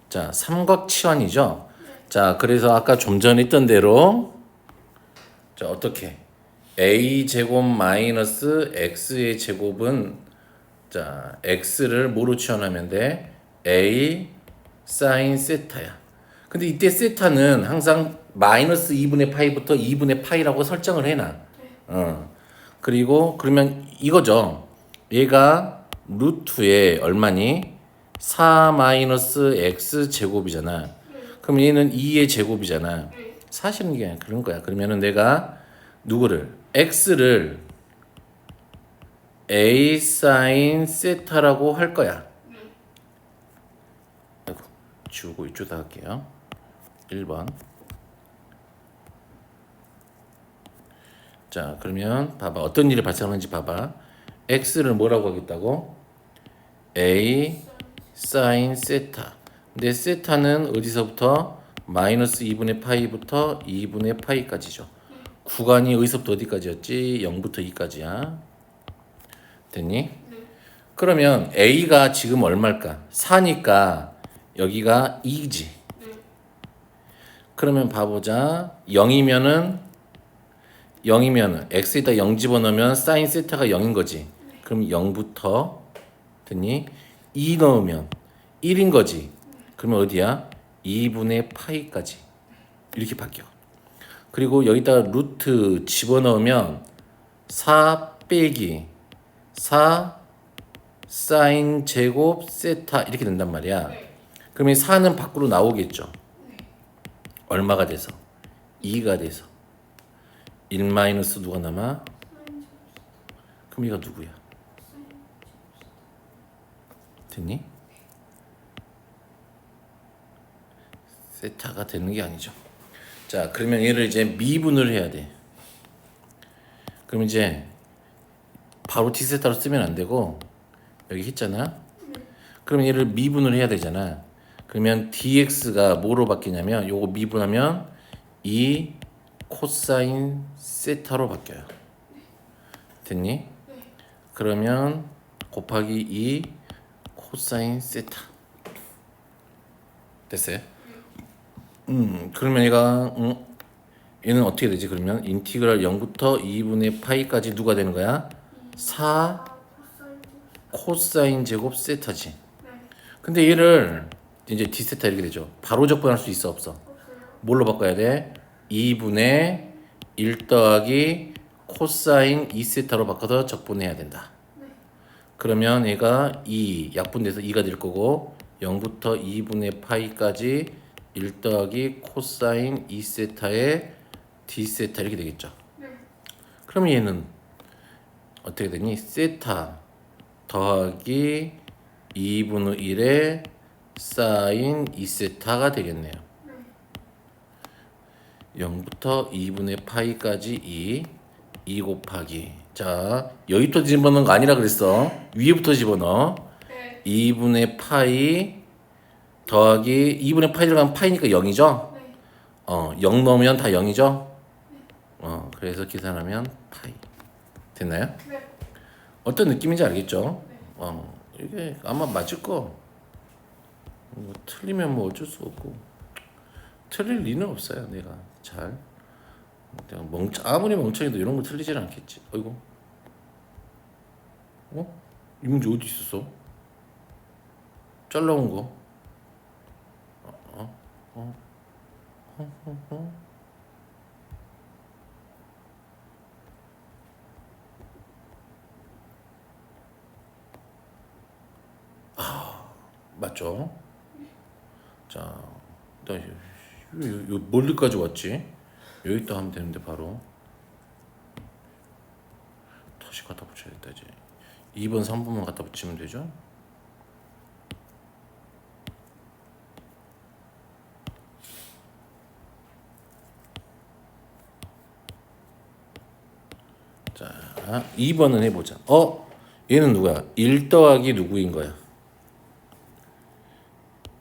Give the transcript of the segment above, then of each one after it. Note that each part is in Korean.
자, 삼각치환이죠. 자, 그래서 아까 좀 전에 했던 대로 자, 어떻게 a 제곱 마이너스 x의 제곱은 자, x를 뭐로 치환하면 돼? a 사인 세타야. 근데 이때 세타는 항상 마이너스 2분의 파이부터 2분의 파이라고 설정을 해놔. 그리고 그러면 이거죠. 얘가 루트에 얼마니? 4 마이너스 x 제곱이잖아. 그럼 얘는 2의 제곱이잖아. 사실은 이게 그런 거야. 그러면은 내가 누구를? x를 a 사인 세타라고 할 거야. 아이고, 지우고 이쪽다 할게요. 1번. 자, 그러면 봐봐. 어떤 일이 발생하는지 봐봐. x를 뭐라고 하겠다고? a 사인 세타. 근데 세타는 어디서부터? 마이너스 2분의 파이부터 2분의 파이까지죠. 구간이 어디서부터 어디까지였지? 0부터 2까지야. 됐니? 그러면 a가 지금 얼마일까? 4니까 여기가 2지. 그러면 봐보자. 0이면은 x에다 0 집어넣으면 사인 세타가 0인 거지. 그럼 0부터 됐니? 2 넣으면 1인 거지. 그러면 어디야? 2분의 파이까지 이렇게 바뀌어. 그리고 여기다가 루트 집어넣으면 4 빼기 4 사인 제곱 세타 이렇게 된단 말이야. 그러면 4는 밖으로 나오겠죠. 얼마가 돼서? 2가 돼서 1 마이너스 누가 남아? 그럼 이가 누구야? 됐니? 세타가 되는 게 아니죠. 자, 그러면 얘를 이제 미분을 해야 돼. 그럼 이제 바로 t세타로 쓰면 안 되고 여기 했잖아. 그러면 얘를 미분을 해야 되잖아. 그러면 dx가 뭐로 바뀌냐면 요거 미분하면 2 코사인 세타로 바뀌어요. 됐니? 그러면 곱하기 2 코사인 세타. 됐어요? 그러면 얘가 얘는 어떻게 되지? 그러면 인티그랄 0부터 2분의 파이까지 누가 되는 거야? 4 코사인 제곱 세타지. 근데 얘를 이제 d세타 이렇게 되죠. 바로 적분할 수 있어 없어? 뭘로 바꿔야 돼? 2분의 1 더하기 코사인 2세타로 바꿔서 적분해야 된다. 그러면 얘가 2 약분돼서 2가 될 거고 0부터 2분의 파이까지 1 더하기 코사인 2세타의 d세타 이렇게 되겠죠. 그러면 얘는 어떻게 되니? 세타 더하기 2분의 1의 사인 2세타가 되겠네요. 0부터 2분의 파이까지 2 곱하기 자 여기부터 집어넣은 거 아니라 그랬어. 위에부터 집어넣어. 2분의 파이 더하기 2분의 파이 들어가면 파이니까 0이죠? 0 넣으면 다 0이죠? 그래서 계산하면 파이 됐나요? 어떤 느낌인지 알겠죠? 이게 아마 맞을 거. 뭐 틀리면 뭐 어쩔 수 없고 틀릴 리는 없어요. 내가 잘 아무리 멍청해도 이런 거 틀리질 않겠지. 어이구, 이 문제 어디 있었어? 잘라온 거. 맞죠? 자, 나 멀리까지 왔지? 여기다 하면 되는데 바로 다시 갖다 붙여야겠다 이제. 2번, 3번만 갖다 붙이면 되죠? 자, 2번은 해보자. 얘는 누구야? 1 더하기 누구인 거야?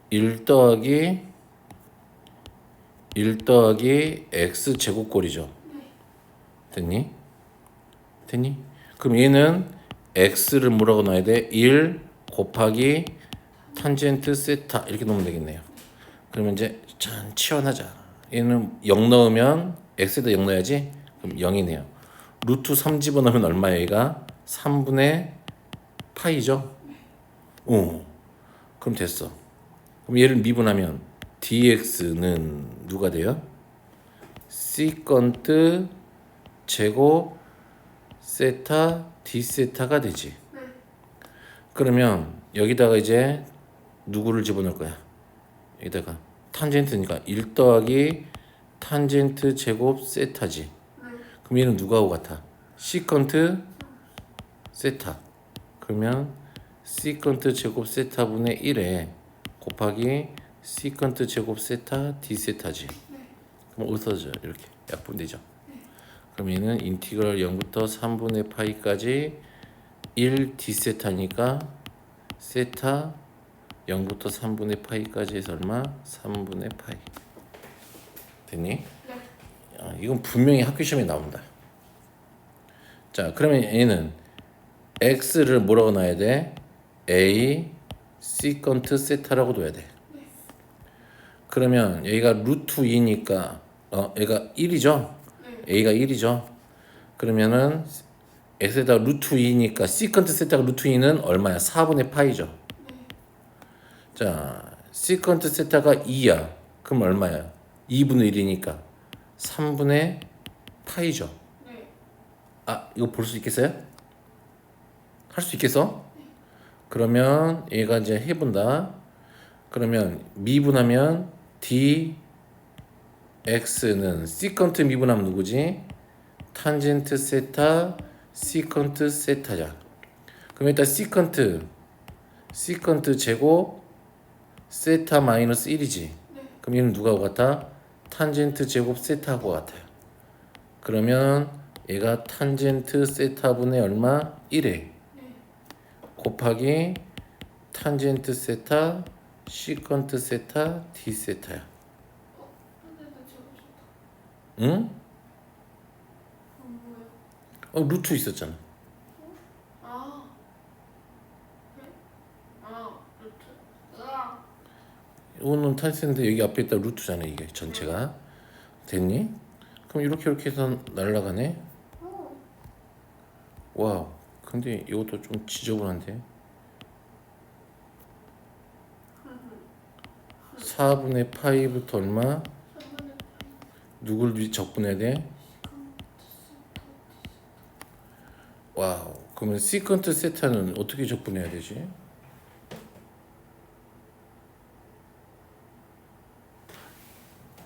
1 더하기 x 제곱꼴이죠. 됐니? 그럼 얘는 x를 뭐라고 넣어야 돼? 1 곱하기 탄젠트 세타 이렇게 넣으면 되겠네요. 그러면 이제 짠 치환하자. 얘는 0 넣으면 x에다 0 넣어야지. 그럼 0이네요. 루트 3 집어넣으면 얼마예요? 얘가 3분의 파이죠. 오, 그럼 됐어. 그럼 얘를 미분하면 dx는 누가 돼요? 시컨트 제곱 세타 d 세타가 되지. 그러면 여기다가 이제 누구를 집어넣을 거야? 여기다가 탄젠트니까 1 더하기 탄젠트 제곱 세타지. 그럼 얘는 누구하고 같아? 시컨트 세타. 그러면 시컨트 제곱 세타분의 1에 곱하기 시컨트 제곱 세타 d 세타지. 그럼 어디서 이렇게 약분되죠. 그럼 얘는 인티그럴 0부터 3분의 파이까지 1 d 세타니까 세타 0부터 3분의 파이까지 해서 얼마? 3분의 파이. 됐니? 이건 분명히 학교 시험에 나온다. 자, 그러면 얘는 x를 뭐라고 놔야 돼? a 시컨트 세타라고 둬야 돼. 그러면 여기가 루트 2니까 얘가 1이죠? a가 1이죠? 그러면은 x에다 루트 2니까 시컨트 세타가 루트 2는 얼마야? 4분의 파이죠? 자, 시컨트 세타가 2야. 그럼 얼마야? 2분의 1이니까 3분의 파이죠? 아, 이거 볼 수 있겠어요? 할 수 있겠어? 그러면 얘가 이제 해본다. 그러면 미분하면 dx는 시컨트 미분하면 누구지? 탄젠트 세타 시컨트 세타자. 그럼 일단 시컨트 제곱 세타 마이너스 1이지. 그럼 얘는 누가하고 같아? 탄젠트 제곱 세타하고 같아요. 그러면 얘가 탄젠트 세타분의 얼마? 1에 곱하기 탄젠트 세타 시컨트 세타 d 세타야. 응? 루트 있었잖아. 이거는 탄센데 여기 앞에 있다 루트잖아. 이게 전체가 됐니? 그럼 이렇게 해서 날아가네. 와우. 근데 이것도 좀 지저분한데. 4분의 파이부터 얼마? 누굴 적분해야 돼? 와우. 그러면 시컨트 세타는 어떻게 적분해야 되지?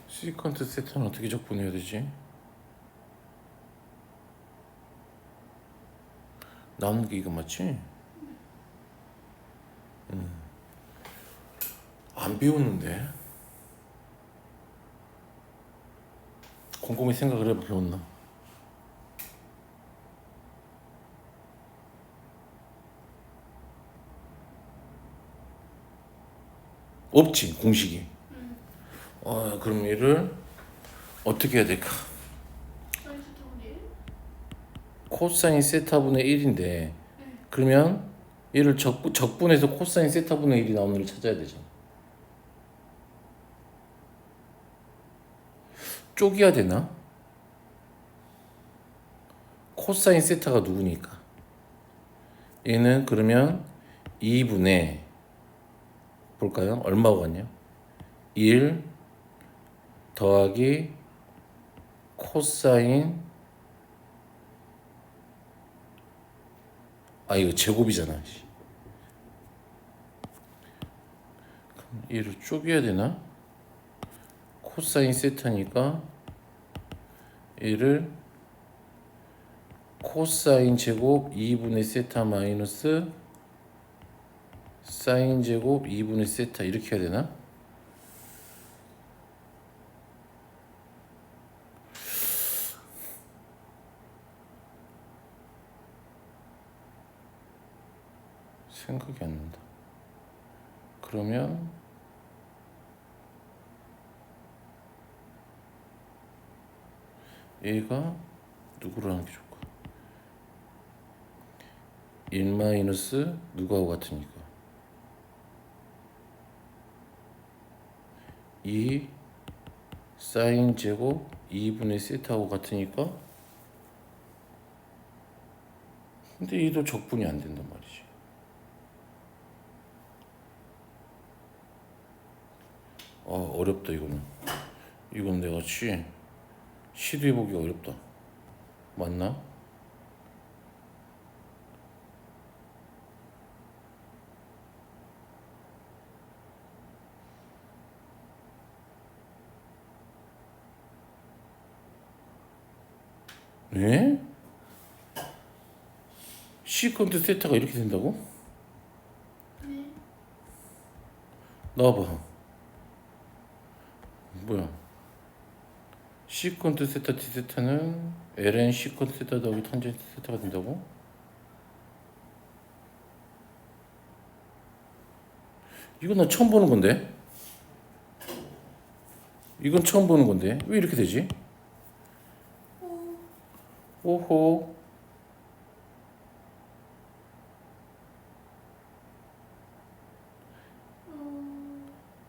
시컨트 세타는 어떻게 적분해야 되지? 남은 게 이거 맞지? 안 배웠는데 곰곰이 생각을 해봐. 배웠나? 없지 공식이. 그럼 얘를 어떻게 해야 될까? 코사인 세타분의 1인데 그러면 얘를 적분해서 코사인 세타분의 1이 나오는 걸 찾아야 되잖아. 쪼개야 되나? 코사인 세타가 누구니까? 얘는 그러면 2분의 볼까요? 얼마가 같냐? 1 더하기 코사인 이거 제곱이잖아. 그럼 얘를 쪼개야 되나? 코사인 세타니까 얘를 코사인 제곱 2분의 세타 마이너스 사인 제곱 2분의 세타 이렇게 해야 되나? 생각이 안 난다. 그러면 얘가 누구로 하는 게 좋을까? 1 마이너스 누구하고 같으니까 2 사인 제곱 2분의 세타하고 같으니까, 근데 얘도 적분이 안 된단 말이지. 아 어렵다 이거는. 이건 내가 시도해보기가 어렵다. 맞나? 네? 시컨트 세타가 이렇게 된다고? 나와봐. 뭐야? 시컨트 세타 t 세타는 ln 시컨트 세타 더하기 탄젠트 세타가 된다고? 이건 나 처음 보는 건데? 이건 처음 보는 건데 왜 이렇게 되지? 오호.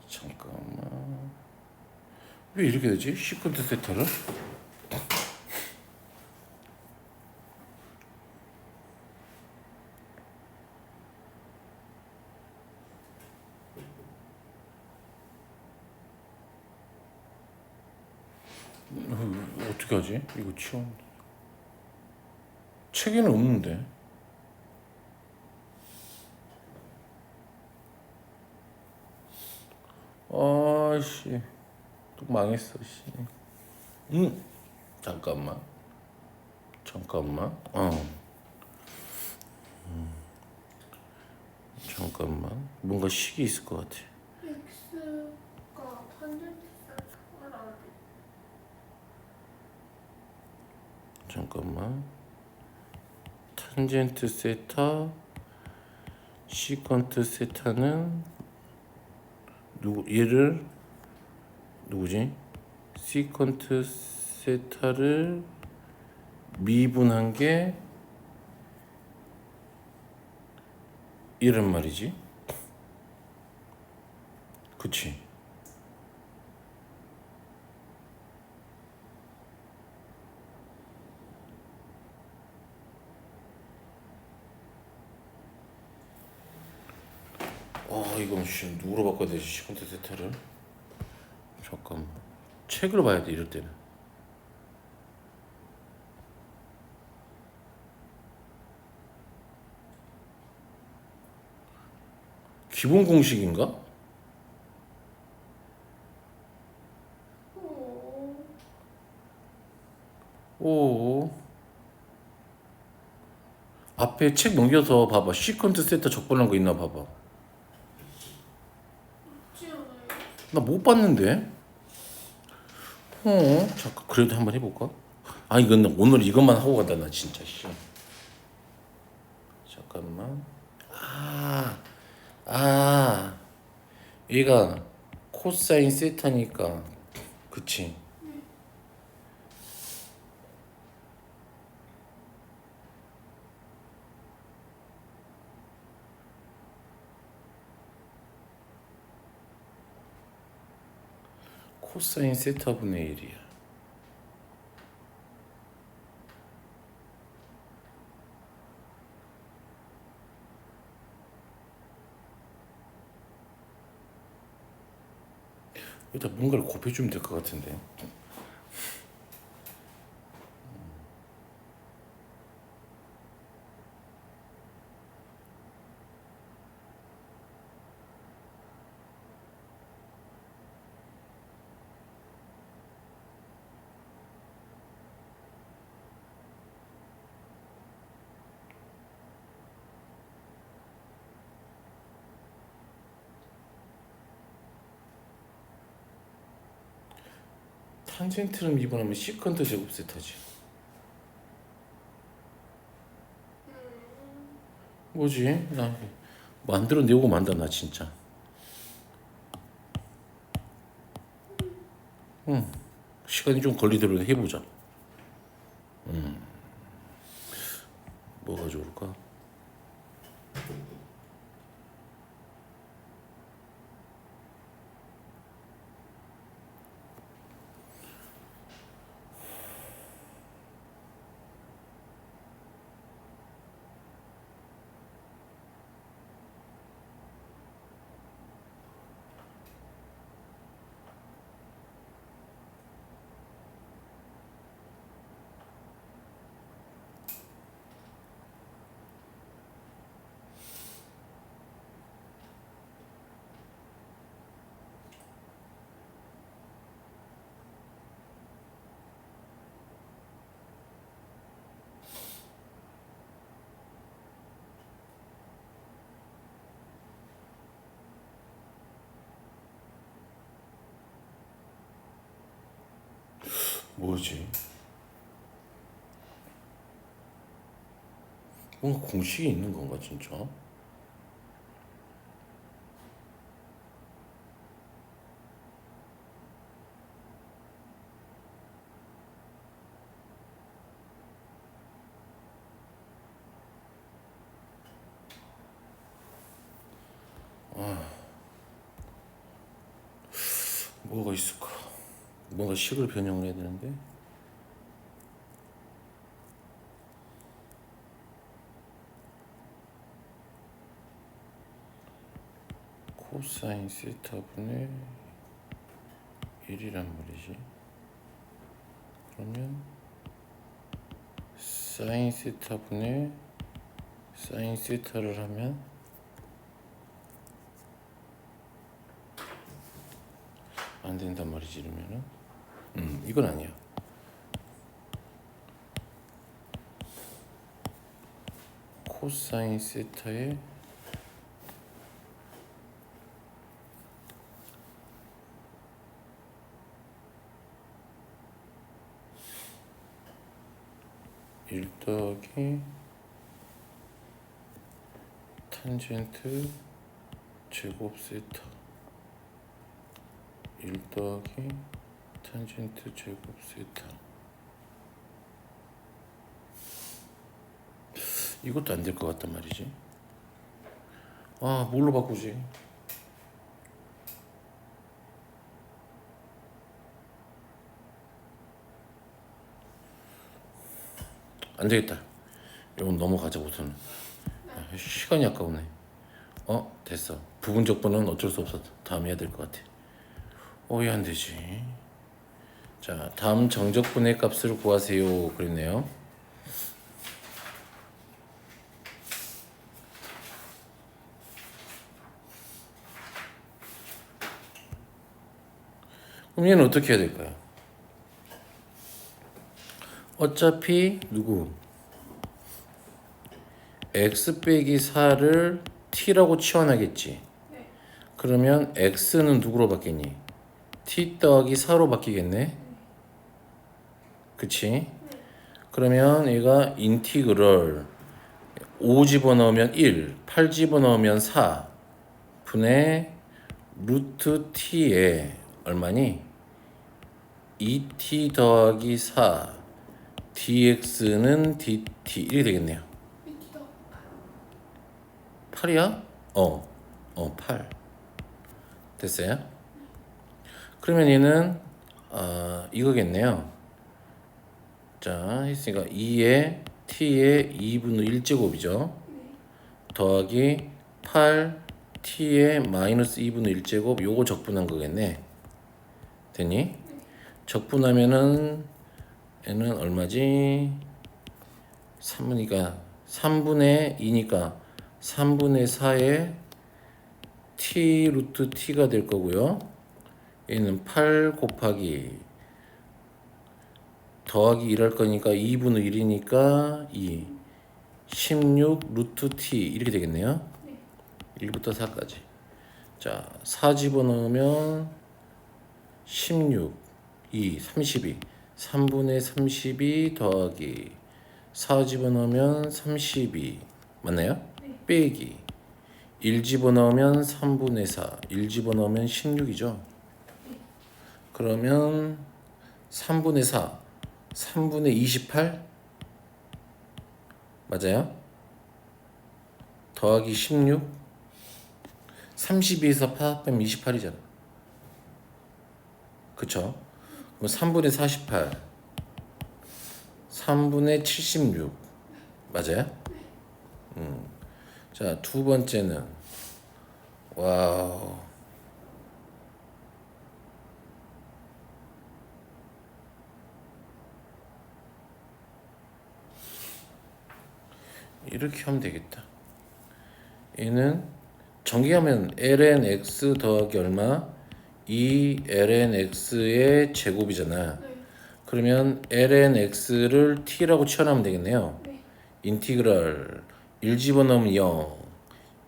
잠깐만. 왜 이렇게 되지? 시컨트 세타를? 어떻게 하지? 이거 치워. 책에는 없는데. 아씨, 또 망했어. 씨. 잠깐만. 잠깐만. 뭔가 식이 있을 것 같아. x가 탄젠트 세타라는. 잠깐만. 탄젠트 세타 시컨트 세타는 얘를 누구지? 시컨트 세타를 미분한 게 이런 말이지. 그치? 이건 누구로 바꿔야 되지? 시컨트 세타를. 잠깐만. 책을 봐야 돼 이럴 때는. 기본 공식인가? 오. 앞에 책 넘겨서 봐봐. 시컨트 세타 적분한 거 있나 봐봐. 나 못 봤는데. 잠깐 그래도 한번 해볼까? 이건 오늘 이것만 하고 간다 나 진짜. 잠깐만. 얘가 코사인 세타니까, 그치? 코사인 세타분의 1이야. 일단 뭔가를 곱해주면 될 것 같은데. 탄젠트를 미분하면 시컨트 제곱 세타지. 뭐지? 나 만들어내고 만다 나 진짜. 시간이 좀 걸리더라도 해보자. 뭐가 좋을까? 뭐지? 뭔가 공식이 있는 건가 진짜? 뭐가 있을까? 뭔가 식을 변형을 해야 되는데. 코사인 세타분의 1이란 말이지. 그러면 사인 세타분의 사인 세타를 하면 안 된단 말이지. 이러면은 이건 아니야. 코사인 세타의 일 더하기 탄젠트 제곱 세타 1 더하기 탄젠트 제곱 세타. 이것도 안 될 것 같단 말이지. 아, 뭘로 바꾸지? 안 되겠다. 이건 넘어가자 우선은. 시간이 아까우네. 됐어. 부분적분은 어쩔 수 없어. 다음에 해야 될 것 같아. 왜 안 되지? 자, 다음 정적분의 값을 구하세요. 그랬네요. 그럼 얘는 어떻게 해야 될까요? 어차피 누구? x 빼기 4를 t라고 치환하겠지. 네. 그러면 x는 누구로 바뀌니? t 더하기 4로 바뀌겠네. 그치? 네. 그러면 얘가 인티그럴 5 집어넣으면 1, 8 집어넣으면 4 분의 루트 t에 얼마니? 2t 더하기 4 dx는 dt 1이 되겠네요. 이기다. 8이야? 8 됐어요? 그러면 얘는 이거겠네요. 자, 했으니까 2에 t의 2분의 1제곱이죠. 네. 더하기 8 t의 마이너스 2분의 1제곱. 요거 적분한 거겠네. 됐니? 적분하면은 얘는 얼마지? 3이니까 3분의 2니까 3분의 4의 t 루트 t가 될 거고요. 얘는 8 곱하기 더하기 1 할 거니까 2분의 1이니까 2 16 루트 t 이렇게 되겠네요. 네. 1부터 4까지. 자, 4 집어넣으면 16 2 32 3분의 32 더하기 4 집어넣으면 32 맞나요? 네. 빼기 1 집어넣으면 3분의 4 1 집어넣으면 16이죠. 그러면 3분의 4 3분의 28 맞아요? 더하기 16 32에서 8 빼면 28이잖아. 그쵸? 그럼 3분의 48 3분의 76 맞아요? 자, 두 번째는 와우 이렇게 하면 되겠다. 얘는 전개하면 ln x 더하기 얼마? 2ln x의 제곱이잖아. 네. 그러면 ln x를 t라고 치환하면 되겠네요. 네. 인티그랄 1 집어넣으면 0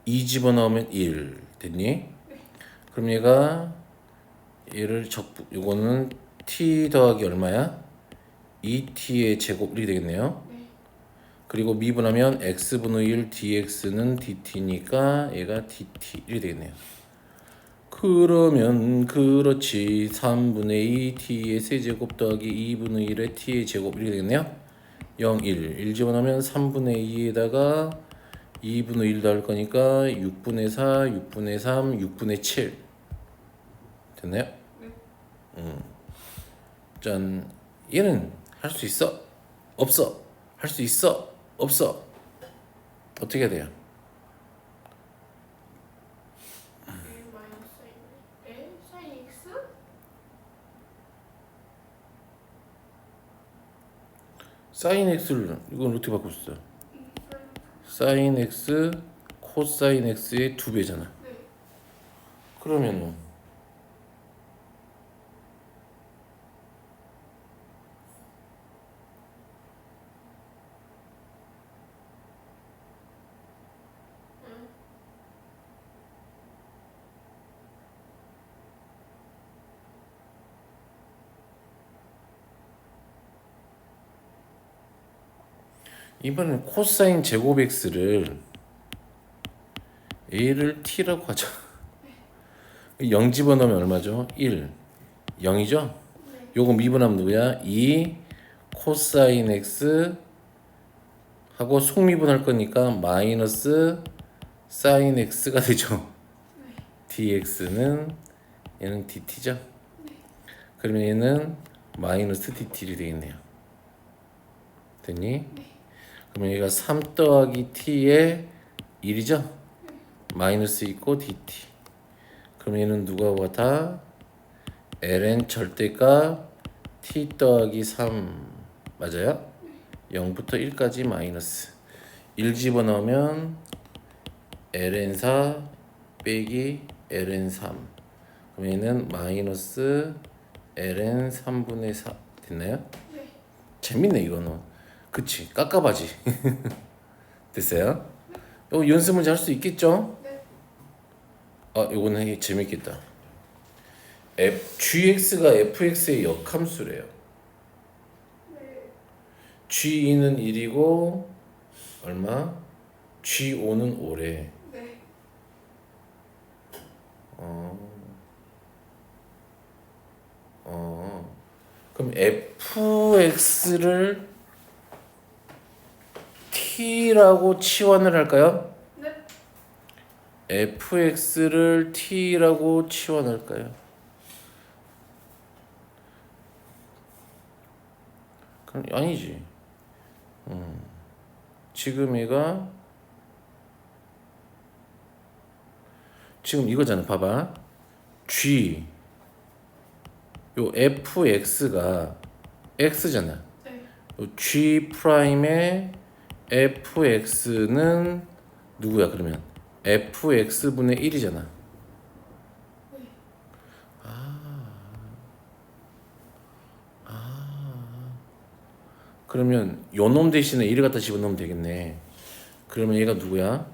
2 집어넣으면 1 됐니? 그럼 얘가 얘를 요거는 t 더하기 얼마야? 2t의 제곱 이렇게 되겠네요. 네. 그리고 미분하면 x분의 1 dx는 dt니까 얘가 dt 이렇게 되겠네요. 그러면 그렇지 3분의 2 t의 세제곱 더하기 2분의 1의 t의 제곱 이렇게 되겠네요. 0, 1 집어넣으면 3분의 2에다가 2분의 1 더할 거니까 6분의 4, 6분의 3, 6분의 7 됐나요? 네. 짠. 얘는 할 수 있어? 없어? 할 수 있어? 없어? 어떻게 해야 돼요? A 마이너스 A 사인 X? 사인 x를 이건 어떻게 바꿀 수 있어요? 사인 사인 x 코사인 x의 2배잖아. 네. 그러면은 이번엔 코사인 제곱 x를 a를 t라고 하자. 0 집어넣으면 얼마죠? 1. 0이죠? 네. 요거 미분하면 누구야? 2 코사인 x 하고 속미분할 거니까 마이너스 사인 x가 되죠. dx는 얘는 dt죠. 그러면 얘는 마이너스 dt이 되겠네요. 됐니? 그러면 얘가 3 더하기 t의 1이죠? 마이너스 있고 dt. 그럼 얘는 누가 같아? ln 절대값 t 더하기 3 맞아요? 0부터 1까지 마이너스 1 집어넣으면 ln 4 빼기 ln 3 그럼 얘는 마이너스 ln 3분의 4 됐나요? 네. 재밌네 이거는. 그치 깝깝하지. 됐어요? 이거 연습 문제 할 수 있겠죠? 네. 아 이거는 재밌겠다. gx가 fx의 역함수래요. 네. g2는 1이고 얼마? g5는 5래. 네. 그럼 fx를 t라고 치환을 할까요? 네. fx를 t라고 치환할까요? 그럼 아니지. 지금 얘가 지금 이거잖아. 봐봐. g 요 fx가 x잖아. 네. 요 g 프라임의 fx는 누구야 그러면? fx분의 1이잖아. 그러면 요 놈 대신에 1을 갖다 집어넣으면 되겠네. 그러면 얘가 누구야?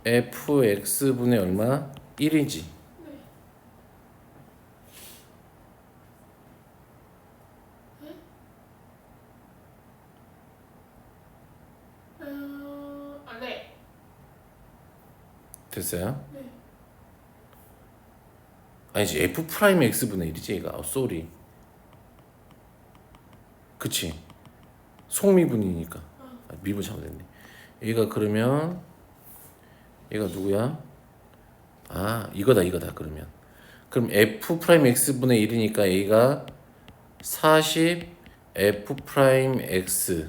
fx분의 얼마? 1이지. 아, 네. 됐어요? 네. 아니지 f 프라임 x분의 1이지 얘가. 쏘리. 그치? 속미분이니까. 미분 잘못했네. 얘가 그러면 얘가 누구야? 아 이거다 그러면. 그럼 f 프라임 x분의 1이니까 얘가 40 f 프라임 x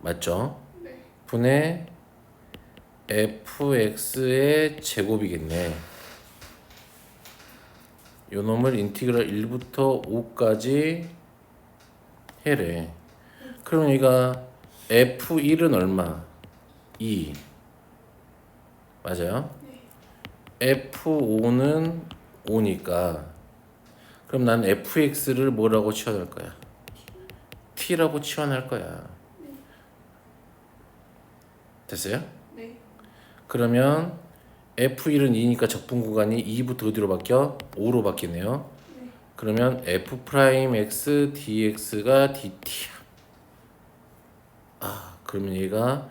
맞죠? 네. 분의 fx의 제곱이겠네. 요 놈을 인티그랄 1부터 5까지 해래. 그럼 얘가 f1은 얼마? 2 맞아요? f5는 5니까 그럼 난 fx를 뭐라고 치환할 거야? t라고 치환할 거야. 됐어요? 네. 그러면 f1은 2니까 적분 구간이 2부터 어디로 바뀌어? 5로 바뀌네요. 그러면 f 프라임 x dx가 dt야. 아, 그러면 얘가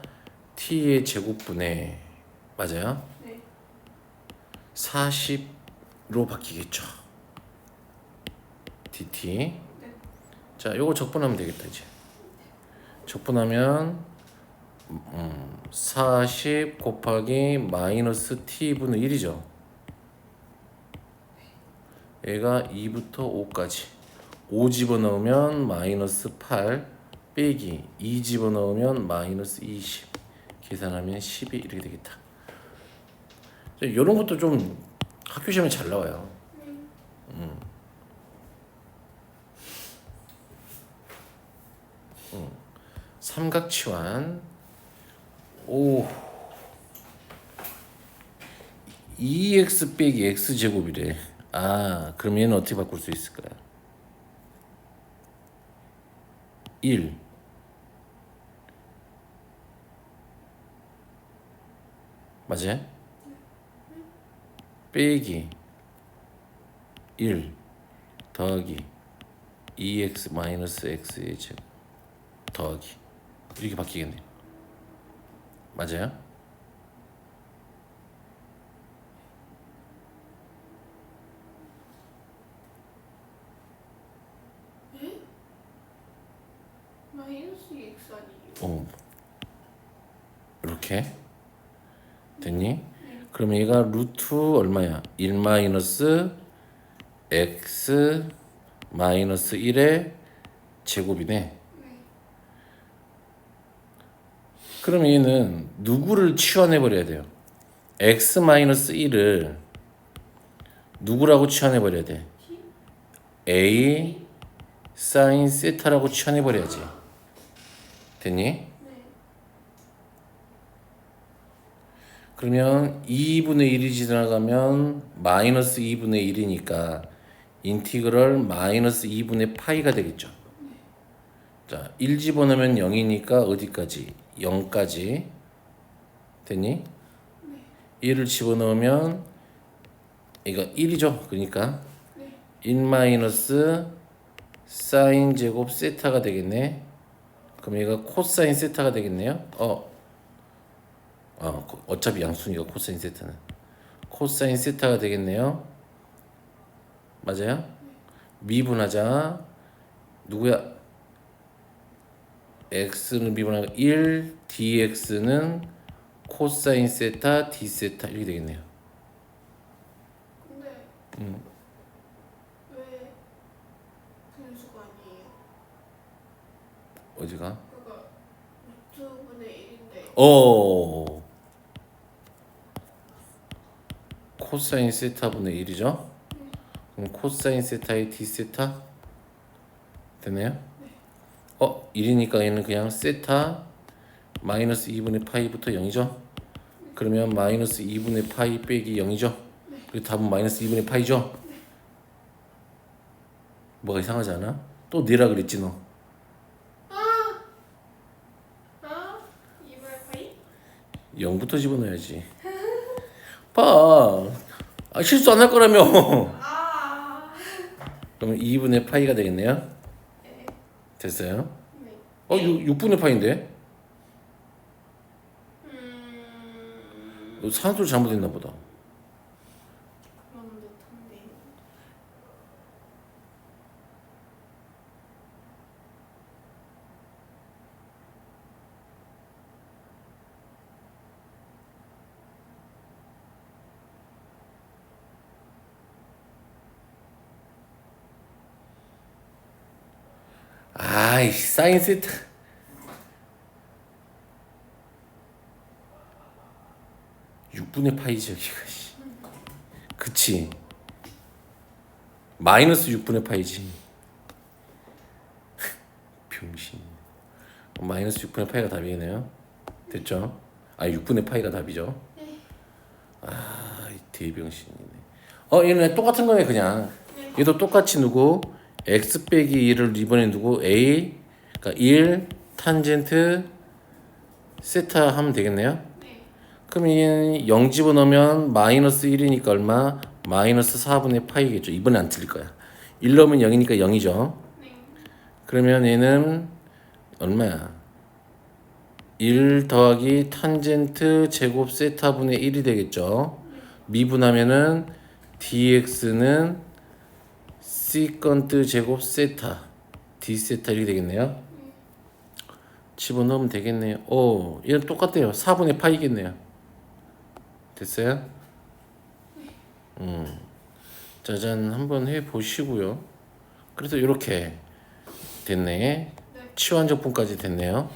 t의 제곱분의 맞아요? 네. 40로 바뀌겠죠. dt. 네. 자, 요거 적분하면 되겠다 이제. 적분하면 40 곱하기 마이너스 t분의 1이죠. 얘가 2부터 5까지 5 집어넣으면 마이너스 8 빼기 2 집어넣으면 마이너스 20 계산하면 12 이렇게 되겠다. 이런 것도 좀 학교 시험에 잘 나와요. 삼각치환. 오, 2x 빼기 x제곱이래. 아, 그럼 얘는 어떻게 바꿀 수 있을까요? 1 맞아요? 빼기 1 더하기 2x 마이너스 x의 제곱 더하기 이렇게 바뀌겠네요. 맞아요? 마이너스 x 아니에요? 이렇게 됐니? 그럼 얘가 루트 얼마야? 1 마이너스 x 마이너스 1의 제곱이네. 그럼 얘는 누구를 치환해 버려야 돼요? x 마이너스 1을 누구라고 치환해 버려야 돼? a 사인 세타라고 치환해 버려야지. 됐니? 네. 그러면 2분의 1이 지나가면 마이너스 2분의 1이니까 인티그럴 마이너스 2분의 파이가 되겠죠. 자, 1 집어넣으면 0이니까 어디까지? 0까지. 됐니? 1을 집어넣으면 이거 1이죠. 그러니까 1 마이너스 사인 제곱 세타가 되겠네. 그럼 얘가 코사인 세타가 되겠네요. 어차피 양수니까 코사인 세타는 코사인 세타가 되겠네요. 맞아요? 미분하자. 누구야? x는 미분하고 1 dx는 코사인 세타 d 세타 이렇게 되겠네요. 근데 왜 분수가 아니에요? 어디가? 그거 루트분의 1인데 코사인 세타분의 1이죠? 그럼 코사인 세타의 d 세타 되네요? 1이니까 얘는 그냥 세타 마이너스 2분의 파이부터 0이죠? 그러면 마이너스 2분의 파이 빼기 0이죠? 그리고 답은 마이너스 2분의 파이죠? 뭐가 이상하지 않아? 또 내라 그랬지 너. 2분의 파이? 0부터 집어넣어야지. 봐. 실수 안 할 거라며. 그러면 2분의 파이가 되겠네요? 네. 됐어요? 네. 6분의 파인데? 너 산수를 잘못했나 보다. 그런 듯한데. 아이, 사인 세타. 육분의 파이지 여기가. 그치. 마이너스 6분의 파이지. 병신. 마이너스 6분의 파이가 답이네요. 됐죠? 6분의 파이가 답이죠. 이 대병신이네. 얘는 똑같은 거네 그냥. 얘도 똑같이 누구? x 빼기 1을 이번에 누구? a 그러니까 1 탄젠트 세타 하면 되겠네요. 그럼 얘는 0 집어넣으면 마이너스 1이니까 얼마? 마이너스 4분의 파이겠죠. 이번에 안 틀릴 거야. 1 넣으면 0이니까 0이죠. 네. 그러면 얘는 얼마야? 1 더하기 탄젠트 제곱 세타분의 1이 되겠죠. 미분하면은 dx는 시컨트 제곱 세타 d 세타 이렇게 되겠네요. 집어넣으면 되겠네요. 오, 얘는 똑같아요. 4분의 파이겠네요. 됐어요? 짜잔 한번 해보시고요. 그래서 이렇게 됐네. 치환적분까지 됐네요.